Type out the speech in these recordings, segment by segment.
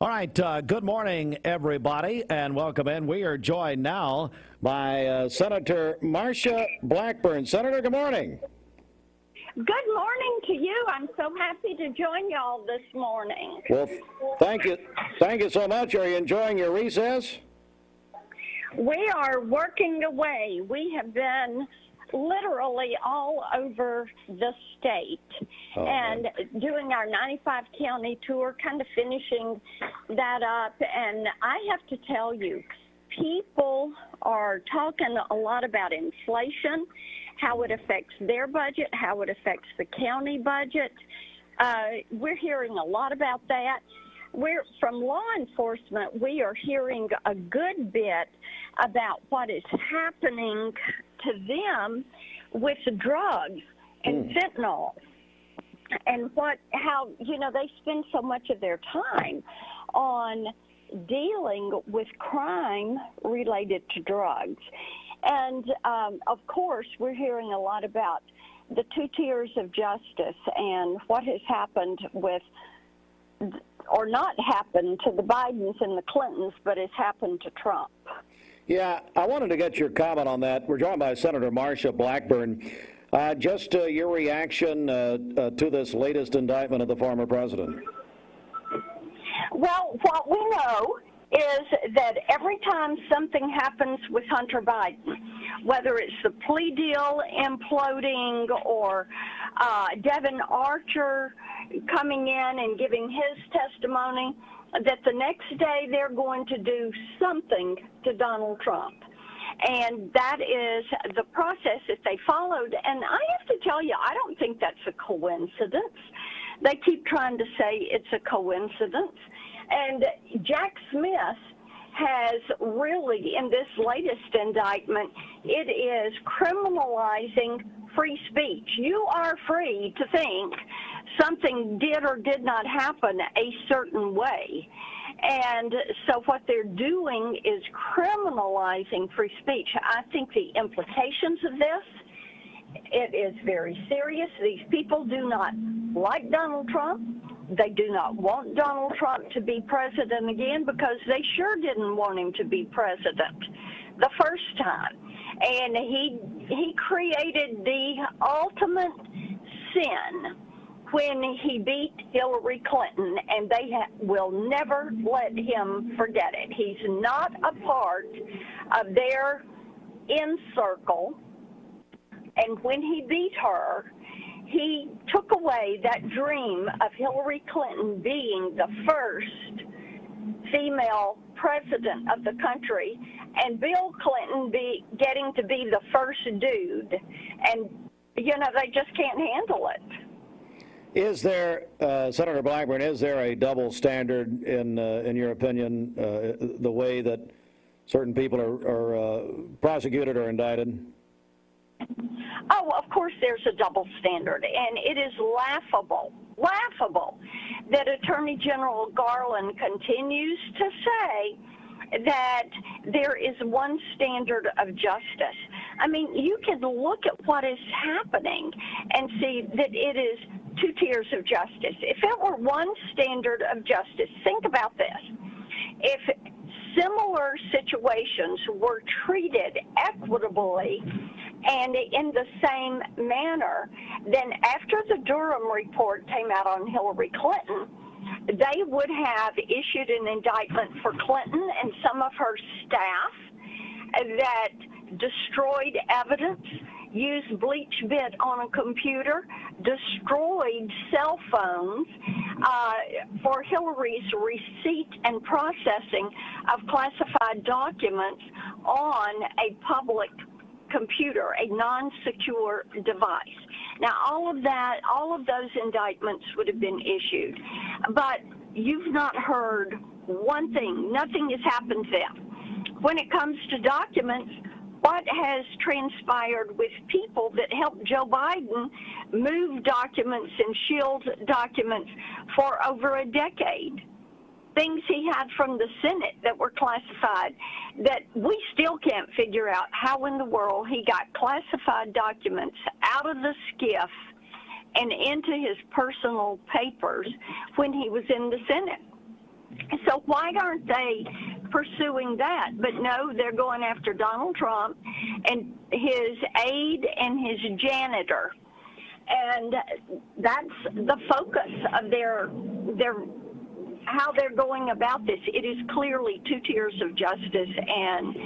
All right, good morning, everybody, and welcome in. We are joined now by Senator Marsha Blackburn. Senator, good morning. Good morning to you. I'm so happy to join y'all this morning. Well, thank you. Thank you so much. Are you enjoying your recess? We are working away. We have been literally all over the state and doing our 95 county tour, kind of finishing that up. And I have to tell you, people are talking a lot about inflation, how it affects their budget, how it affects the county budget. We're hearing a lot about that. From law enforcement, we are hearing a good bit about what is happening to them with drugs and fentanyl, and how they spend so much of their time on dealing with crime related to drugs. And of course, we're hearing a lot about the 2 tiers of justice and what has happened with, or not happened to the Bidens and the Clintons, but has happened to Trump. Yeah, I wanted to get your comment on that. We're joined by Senator Marsha Blackburn. Just your reaction to this latest indictment of the former president. Well, what we know is that every time something happens with Hunter Biden, whether it's the plea deal imploding or Devin Archer coming in and giving his testimony, that the next day they're going to do something to Donald Trump. And that is the process that they followed. And I have to tell you, I don't think that's a coincidence. They keep trying to say it's a coincidence. And Jack Smith has really, in this latest indictment, it is criminalizing free speech. You are free to think something did or did not happen a certain way. And so what they're doing is criminalizing free speech. I think the implications of this, it is very serious. These people do not like Donald Trump. They do not want Donald Trump to be president again, because they sure didn't want him to be president the first time. And he created the ultimate sin when he beat Hillary Clinton, and they will never let him forget it. He's not a part of their inner circle, and when he beat her, he took away that dream of Hillary Clinton being the first female president of the country, and Bill Clinton getting to be the first dude. And, they just can't handle it. Is there, Senator Blackburn, is there a double standard in your opinion, the way that certain people are prosecuted or indicted? Oh, of course there's a double standard, and it is laughable that Attorney General Garland continues to say that there is one standard of justice. I mean, you can look at what is happening and see that it is 2 tiers of justice. If it were one standard of justice, think about this. If similar situations were treated equitably and in the same manner, then after the Durham report came out on Hillary Clinton, they would have issued an indictment for Clinton and some of her staff that destroyed evidence, used bleach bit on a computer, destroyed cell phones for Hillary's receipt and processing of classified documents on a public computer, a non-secure device. Now, all of those indictments would have been issued, but you've not heard one thing. Nothing has happened then. When it comes to documents, what has transpired with people that helped Joe Biden move documents and shield documents for over a decade? Things he had from the Senate that were classified that we still can't figure out how in the world he got classified documents out of the SCIF and into his personal papers when he was in the Senate. So why aren't they pursuing that? But no, they're going after Donald Trump and his aide and his janitor. And that's the focus of their how they're going about this. It is clearly two tiers of justice. And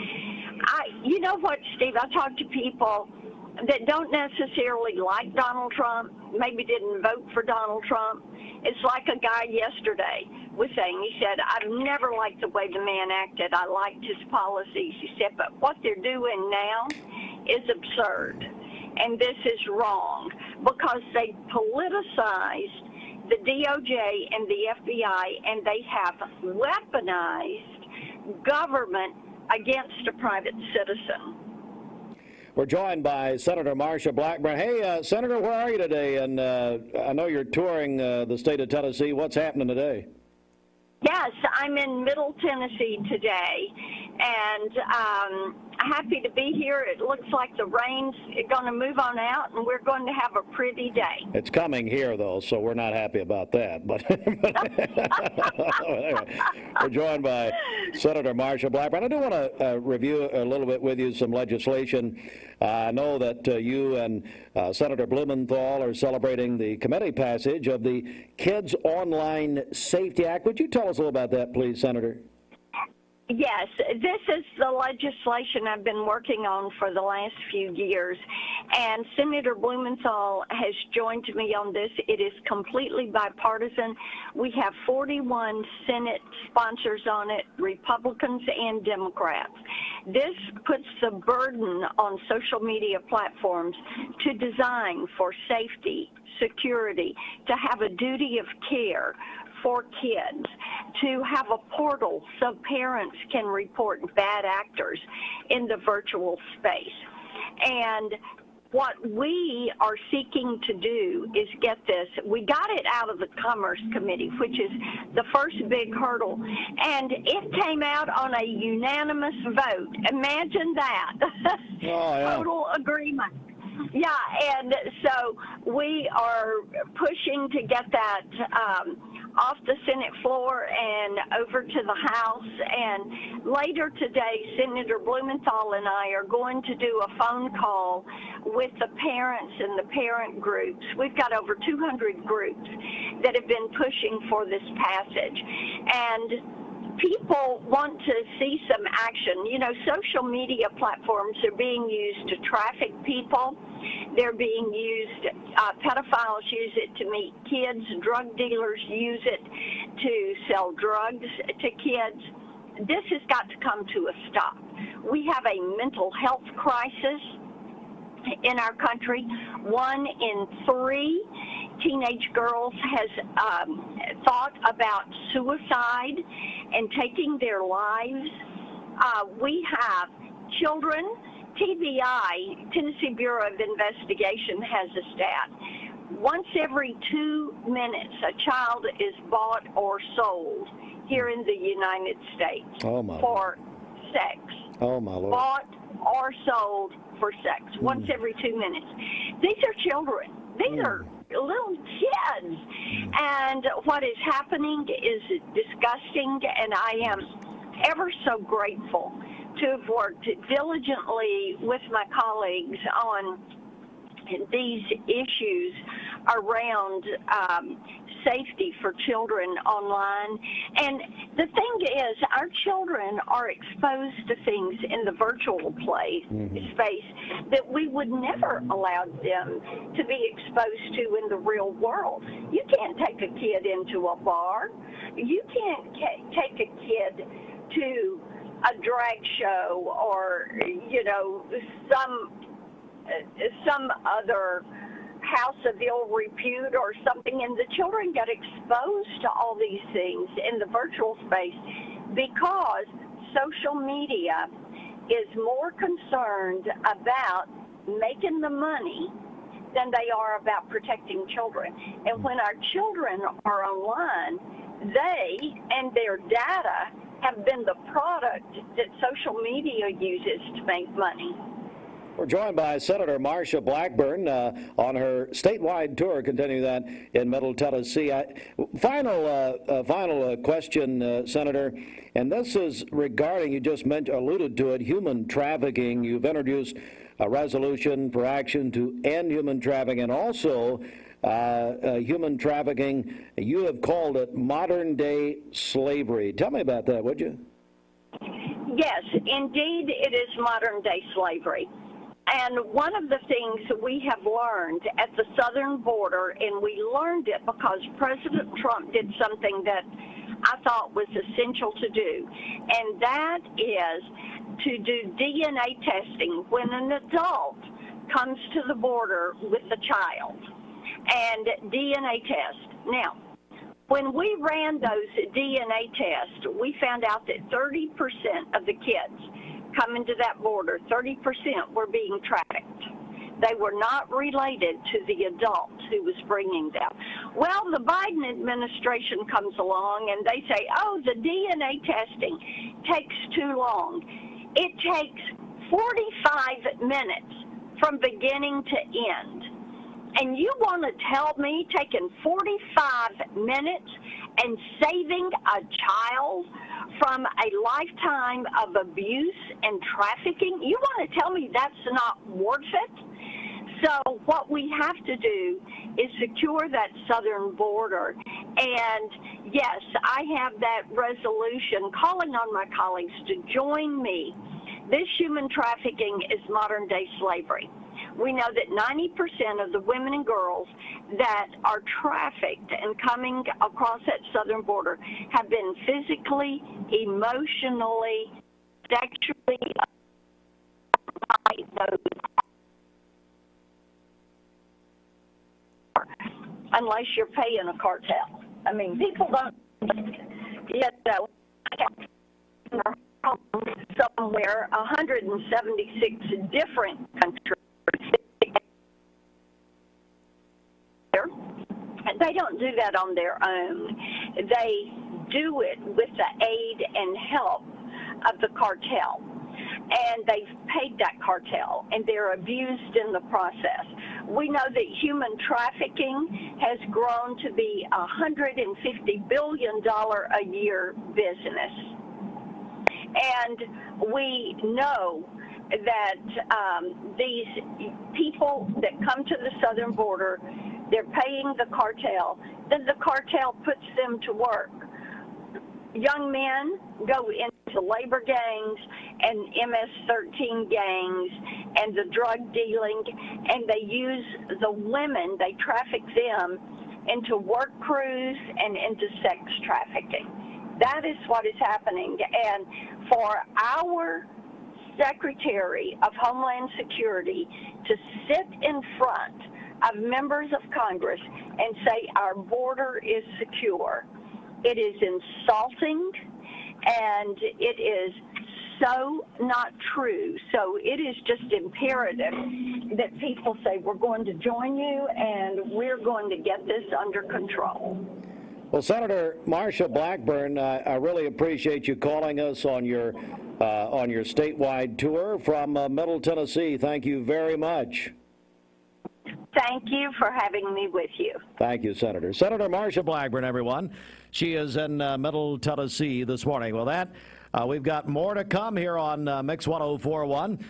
you know what, Steve, I talk to people that don't necessarily like Donald Trump, maybe didn't vote for Donald Trump. It's like a guy yesterday was saying, he said, I've never liked the way the man acted. I liked his policies. He said, but what they're doing now is absurd. And this is wrong because they politicized the DOJ and the FBI, and they have weaponized government against a private citizen. We're joined by Senator Marsha Blackburn. Hey, Senator, where are you today? And I know you're touring the state of Tennessee. What's happening today? Yes, I'm in Middle Tennessee today, and happy to be here. It looks like the rain's going to move on out, and we're going to have a pretty day. It's coming here, though, so we're not happy about that. But we're joined by Senator Marsha Blackburn. I do want to review a little bit with you some legislation. I know that you and Senator Blumenthal are celebrating the committee passage of the Kids Online Safety Act. Would you tell us a little about that, please, Senator? Yes, this is the legislation I've been working on for the last few years, and Senator Blumenthal has joined me on this. It is completely bipartisan. We have 41 Senate sponsors on it, Republicans and Democrats. This puts the burden on social media platforms to design for safety, security, to have a duty of care for kids, to have a portal so parents can report bad actors in the virtual space. And what we are seeking to do is get this. We got it out of the Commerce Committee, which is the first big hurdle, and it came out on a unanimous vote. Imagine that. Oh, yeah. Total agreement. Yeah, and so we are pushing to get that off the Senate floor and over to the House. And later today, Senator Blumenthal and I are going to do a phone call with the parents and the parent groups. We've got over 200 groups that have been pushing for this passage. And people want to see some action. You know, social media platforms are being used to traffic people. They're being used, pedophiles use it to meet kids, drug dealers use it to sell drugs to kids. This has got to come to a stop. We have a mental health crisis in our country. 1 in 3 teenage girls has thought about suicide and taking their lives. We have children. TBI, Tennessee Bureau of Investigation, has a stat. Once every 2 minutes, a child is bought or sold here in the United States for sex. Oh, my Lord. Bought or sold for sex, once every 2 minutes. These are children. These are little kids. And what is happening is disgusting, and I am ever so grateful to have worked diligently with my colleagues on these issues around safety for children online. And the thing is, our children are exposed to things in the virtual space that we would never allow them to be exposed to in the real world. You can't take a kid into a bar. You can't take a kid to a drag show or, you know, some other house of ill repute or something, and the children get exposed to all these things in the virtual space because social media is more concerned about making the money than they are about protecting children. And when our children are online, they and their data have been the product that social media uses to make money. We're joined by Senator Marsha Blackburn on her statewide tour, continuing that in Middle Tennessee. Final question, Senator, and this is regarding, you just alluded to it, human trafficking. You've introduced a resolution for action to end human trafficking, and also human trafficking, you have called it modern-day slavery. Tell me about that, would you? Yes, indeed, it is modern-day slavery. And one of the things that we have learned at the southern border, and we learned it because President Trump did something that I thought was essential to do, and that is to do DNA testing when an adult comes to the border with a child, and DNA test. Now, when we ran those DNA tests, we found out that 30% of the kids coming to that border, 30% were being trafficked. They were not related to the adult who was bringing them. Well, the Biden administration comes along and they say, oh, the DNA testing takes too long. It takes 45 minutes from beginning to end. And you want to tell me taking 45 minutes and saving a child from a lifetime of abuse and trafficking? You want to tell me that's not worth it? So what we have to do is secure that southern border. And yes, I have that resolution calling on my colleagues to join me. This human trafficking is modern day slavery. We know that 90% of the women and girls that are trafficked and coming across that southern border have been physically, emotionally, sexually by those, unless you're paying a cartel. I mean, people don't yet somewhere 176 different countries. They don't do that on their own. They do it with the aid and help of the cartel. And they've paid that cartel, and they're abused in the process. We know that human trafficking has grown to be a $150 billion a year business. And we know that these people that come to the southern border, they're paying the cartel, then the cartel puts them to work. Young men go into labor gangs and MS-13 gangs and the drug dealing, and they use the women, they traffic them into work crews and into sex trafficking. That is what is happening. And for our Secretary of Homeland Security to sit in front of members of Congress and say our border is secure, it is insulting, and it is so not true. So it is just imperative that people say, we're going to join you and we're going to get this under control. Well, Senator Marsha Blackburn, I really appreciate you calling us on your statewide tour from Middle Tennessee. Thank you very much. Thank you for having me with you. Thank you, Senator. Senator Marsha Blackburn, everyone. She is in Middle Tennessee this morning. Well, we've got more to come here on Mix 104.1.